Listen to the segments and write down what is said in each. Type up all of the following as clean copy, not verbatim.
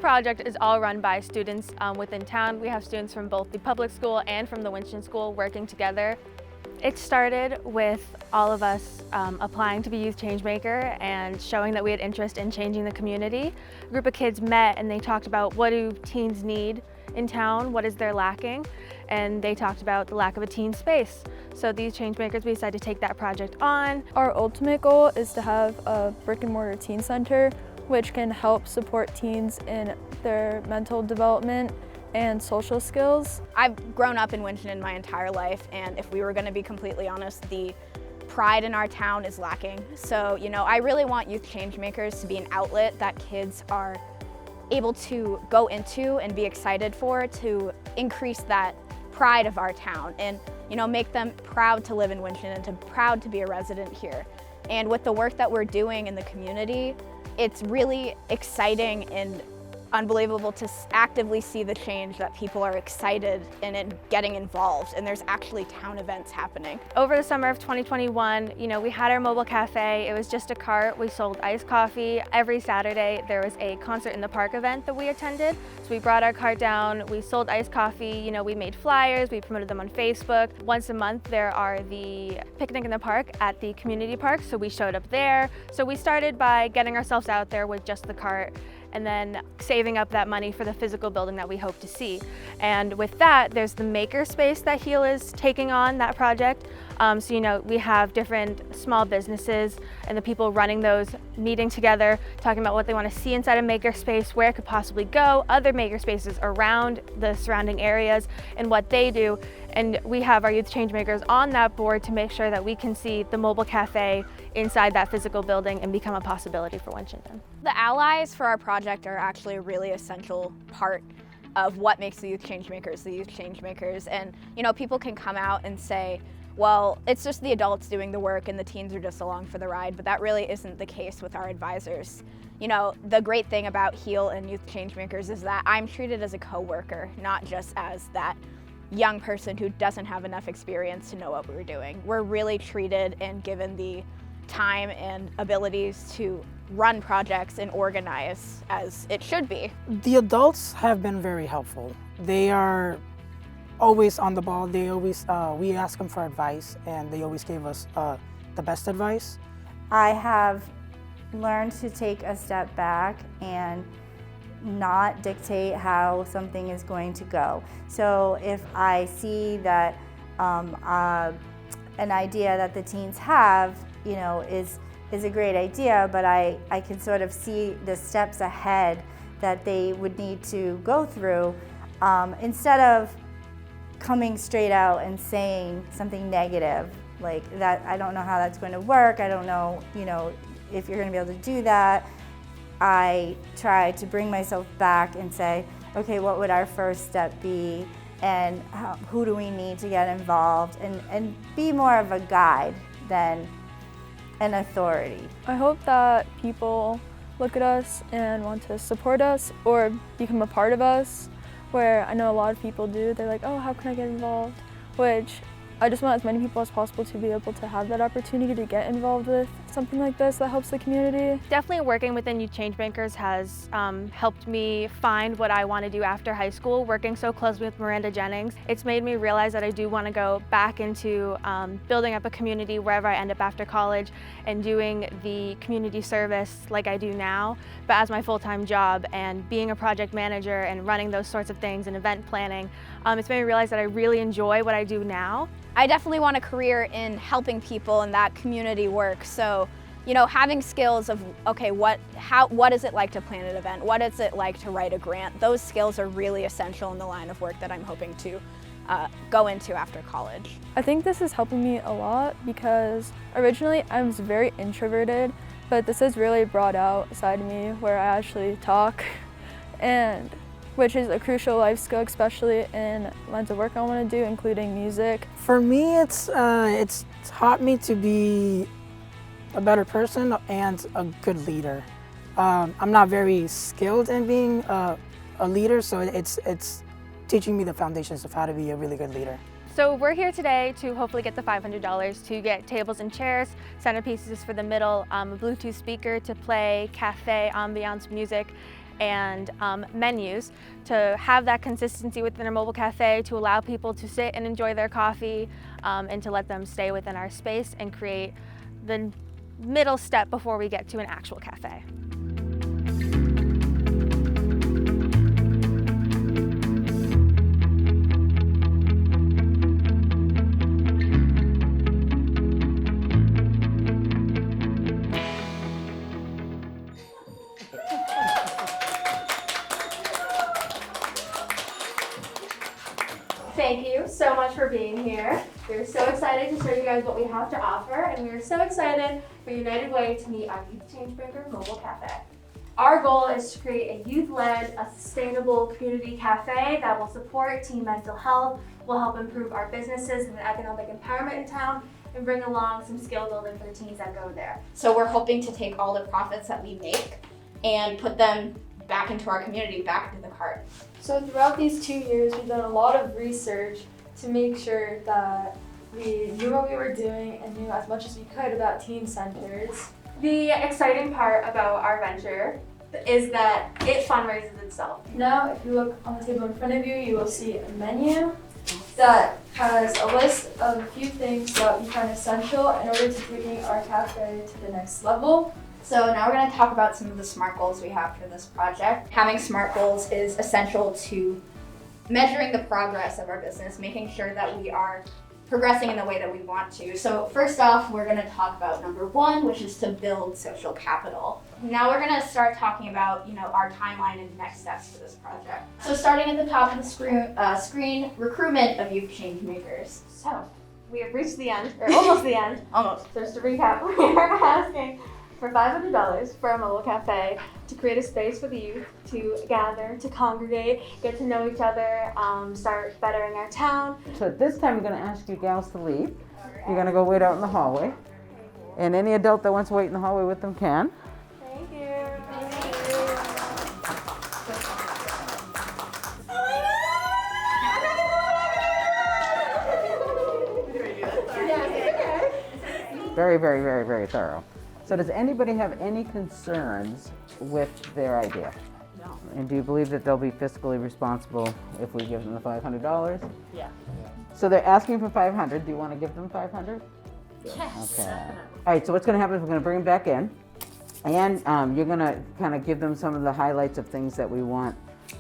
project is all run by students within town. We have students from both the public school and from the Winchendon school working together. It started with all of us applying to be Youth Changemaker and showing that we had interest in changing the community. A group of kids met and they talked about what do teens need in town, what is there lacking, and they talked about the lack of a teen space. So these Changemakers, we decided to take that project on. Our ultimate goal is to have a brick and mortar teen center, which can help support teens in their mental development and social skills. I've grown up in Winchendon my entire life, and if we were going to be completely honest, the pride in our town is lacking. So, I really want Youth Changemakers to be an outlet that kids are able to go into and be excited for, to increase that pride of our town and make them proud to live in Winchendon and proud to be a resident here. And with the work that we're doing in the community, it's really exciting and unbelievable to actively see the change, that people are excited and getting involved, and there's actually town events happening. Over the summer of 2021, we had our mobile cafe. It was just a cart. We sold iced coffee. Every Saturday there was a concert in the park event that we attended. So we brought our cart down, we sold iced coffee, we made flyers, we promoted them on Facebook. Once a month there are the picnic in the park at the community park, so we showed up there. So we started by getting ourselves out there with just the cart and then saving up that money for the physical building that we hope to see. And with that, there's the maker space that HEAL is taking on that project. So we have different small businesses and the people running those meeting together, talking about what they want to see inside a maker space, where it could possibly go, other maker spaces around the surrounding areas and what they do. And we have our Youth Changemakers on that board to make sure that we can see the mobile cafe inside that physical building and become a possibility for Winchendon. The allies for our project are actually a really essential part of what makes the Youth Changemakers. And people can come out and say, well, it's just the adults doing the work and the teens are just along for the ride, but that really isn't the case with our advisors. The great thing about HEAL and Youth Changemakers is that I'm treated as a co-worker, not just as that young person who doesn't have enough experience to know what we're doing. We're really treated and given the time and abilities to run projects and organize as it should be. The adults have been very helpful. They are always on the ball. They always, we ask them for advice and they always gave us the best advice. I have learned to take a step back and not dictate how something is going to go. So if I see that an idea that the teens have, is a great idea, but I can sort of see the steps ahead that they would need to go through, instead of coming straight out and saying something negative like that. I don't know how that's going to work. I don't know, if you're going to be able to do that. I try to bring myself back and say, okay, what would our first step be, and who do we need to get involved, and be more of a guide than an authority. I hope that people look at us and want to support us or become a part of us, where I know a lot of people do. They're like, oh, how can I get involved? Which I just want as many people as possible to be able to have that opportunity to get involved with something like this that helps the community. Definitely working within Youth Changemakers has helped me find what I want to do after high school. Working so closely with Miranda Jennings, it's made me realize that I do want to go back into building up a community wherever I end up after college and doing the community service like I do now, but as my full-time job, and being a project manager and running those sorts of things and event planning. It's made me realize that I really enjoy what I do now. I definitely want a career in helping people in that community work. So, having skills of, okay, what is it like to plan an event? What is it like to write a grant? Those skills are really essential in the line of work that I'm hoping to go into after college. I think this is helping me a lot because originally I was very introverted, but this has really brought out a side of me where I actually talk, and which is a crucial life skill, especially in lines of work I want to do, including music. For me, it's taught me to be a better person and a good leader. I'm not very skilled in being a leader, so it's teaching me the foundations of how to be a really good leader. So we're here today to hopefully get the $500 to get tables and chairs, centerpieces for the middle, a Bluetooth speaker to play cafe ambiance music, and menus to have that consistency within our mobile cafe, to allow people to sit and enjoy their coffee, and to let them stay within our space and create the middle step before we get to an actual cafe. Thank you so much for being here. We're so excited to show you guys what we have to offer, and we're so excited for United Way to meet our Youth Changemaker Mobile Cafe. Our goal is to create a youth-led, sustainable community cafe that will support teen mental health, will help improve our businesses and economic empowerment in town, and bring along some skill building for the teens that go there. So we're hoping to take all the profits that we make and put them back into our community, back into the cart. So throughout these 2 years, we've done a lot of research to make sure that we knew what we were doing and knew as much as we could about teen centers. The exciting part about our venture is that it fundraises itself. Now, if you look on the table in front of you, you will see a menu that has a list of a few things that we find essential in order to taking our cafe to the next level. So now we're going to talk about some of the SMART goals we have for this project. Having SMART goals is essential to measuring the progress of our business, making sure that we are progressing in the way that we want to. So first off, we're going to talk about number 1, which is to build social capital. Now we're going to start talking about, our timeline and next steps for this project. So starting at the top of the screen, recruitment of youth change makers. So we have reached the end, or almost the end. Almost. So just to recap, we are asking for $500 for a mobile cafe to create a space for the youth to gather, to congregate, get to know each other, start bettering our town. So at this time, I'm going to ask you gals to leave. You're going to go wait out in the hallway. And any adult that wants to wait in the hallway with them can. Thank you. Very, very, very, very thorough. So does anybody have any concerns with their idea? No. And do you believe that they'll be fiscally responsible if we give them the $500? Yeah. So they're asking for $500. Do you want to give them $500? Yes. Okay. All right, so what's going to happen is we're going to bring them back in, and you're going to kind of give them some of the highlights of things that we want,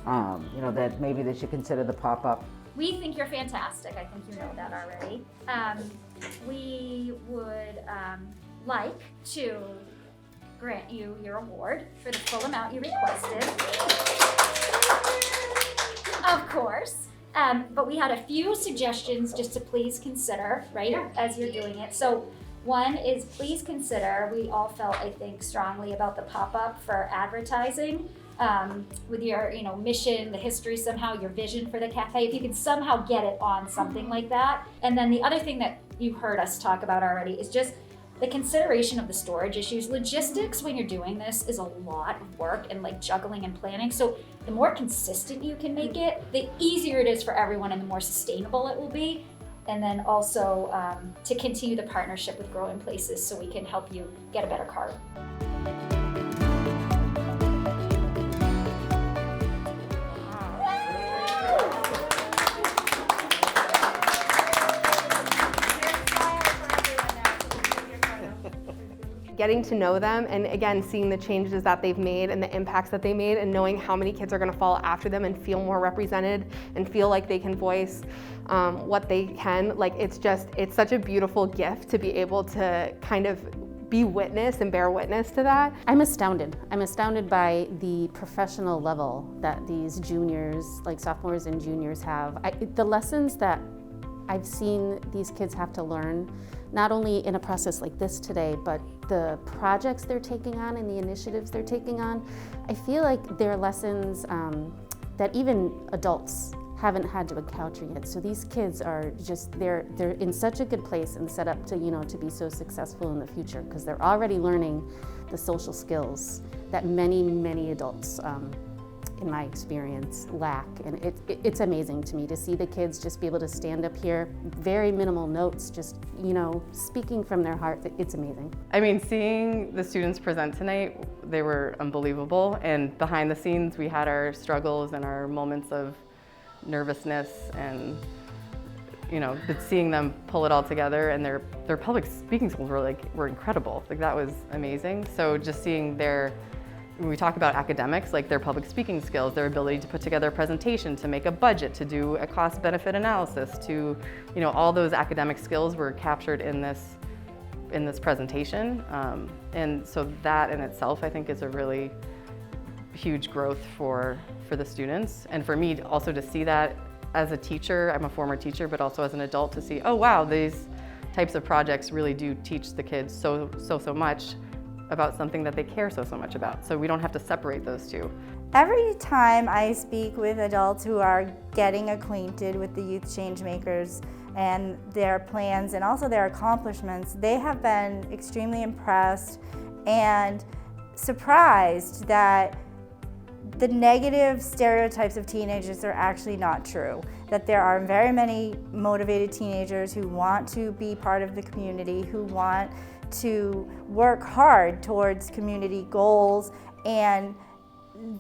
that maybe they should consider the pop-up. We think you're fantastic. I think you know that already. We would like to grant you your award for the full amount you requested. Of course. But we had a few suggestions just to please consider, right, as you're doing it. So one is please consider, we all felt, I think, strongly about the pop-up for advertising. With your, mission, the history, somehow your vision for the cafe, if you can somehow get it on something like that. And then the other thing that you heard us talk about already is just the consideration of the storage issues. Logistics when you're doing this is a lot of work and juggling and planning. So the more consistent you can make it, the easier it is for everyone and the more sustainable it will be. And then also to continue the partnership with Growing Places so we can help you get a better cart. Getting to know them and again seeing the changes that they've made and the impacts that they made and knowing how many kids are going to follow after them and feel more represented and feel like they can voice what they can. It's such a beautiful gift to be able to kind of be witness and bear witness to that. I'm astounded. I'm astounded by the professional level that these juniors, sophomores and juniors have. The lessons that I've seen these kids have to learn, not only in a process like this today, but the projects they're taking on and the initiatives they're taking on, I feel like they're lessons that even adults haven't had to encounter yet. So these kids are just, they're in such a good place and set up to, to be so successful in the future because they're already learning the social skills that many, many adults in my experience, lack. And it's amazing to me to see the kids just be able to stand up here, very minimal notes, just, you know, speaking from their heart. It's amazing. I mean, seeing the students present tonight, they were unbelievable. And behind the scenes, we had our struggles and our moments of nervousness, and you know, but seeing them pull it all together, and their public speaking skills were incredible. Like, that was amazing. So just seeing when we talk about academics, like their public speaking skills, their ability to put together a presentation, to make a budget, to do a cost-benefit analysis, to, you know, all those academic skills were captured in this presentation. And so that in itself, I think, is a really huge growth for the students. And for me also to see that as a teacher, I'm a former teacher, but also as an adult, to see, oh wow, these types of projects really do teach the kids so much about something that they care so much about. So we don't have to separate those two. Every time I speak with adults who are getting acquainted with the Youth Changemakers and their plans and also their accomplishments, they have been extremely impressed and surprised that the negative stereotypes of teenagers are actually not true. That there are very many motivated teenagers who want to be part of the community, who want to work hard towards community goals, and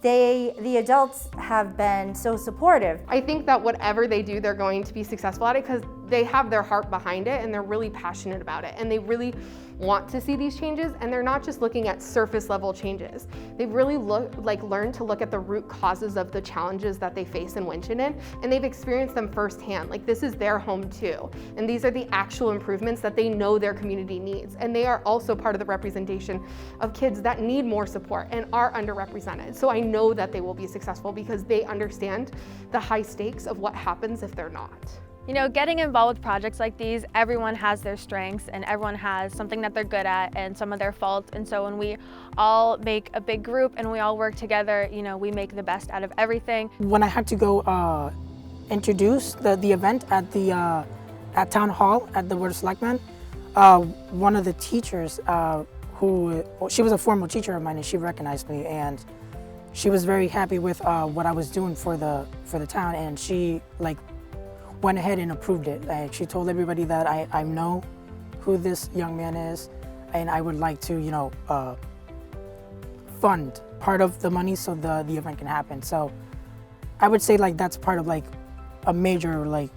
the adults have been so supportive. I think that whatever they do, they're going to be successful at it because they have their heart behind it and they're really passionate about it, and they really want to see these changes, and they're not just looking at surface level changes. They've really learned to look at the root causes of the challenges that they face in Winchendon, and they've experienced them firsthand. Like, this is their home too, and these are the actual improvements that they know their community needs, and they are also part of the representation of kids that need more support and are underrepresented. So I know that they will be successful because they understand the high stakes of what happens if they're not. You know, getting involved with projects like these, everyone has their strengths and everyone has something that they're good at and some of their faults. And so when we all make a big group and we all work together, you know, we make the best out of everything. When I had to go introduce the event at Town Hall at the Board of Selectmen, one of the teachers she was a former teacher of mine, and she recognized me, and she was very happy with what I was doing for the town, and she went ahead and approved it. Like, she told everybody that I know who this young man is, and I would like to, you know, fund part of the money so the event can happen. So I would say that's part of a major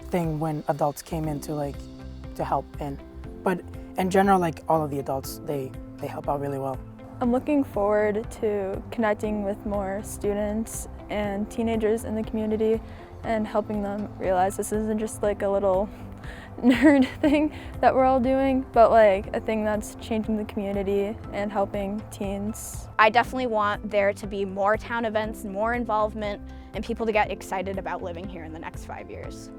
thing when adults came in to help in. But in general, all of the adults, they help out really well. I'm looking forward to connecting with more students and teenagers in the community and helping them realize this isn't just a little nerd thing that we're all doing, but a thing that's changing the community and helping teens. I definitely want there to be more town events, more involvement, and people to get excited about living here in the next 5 years.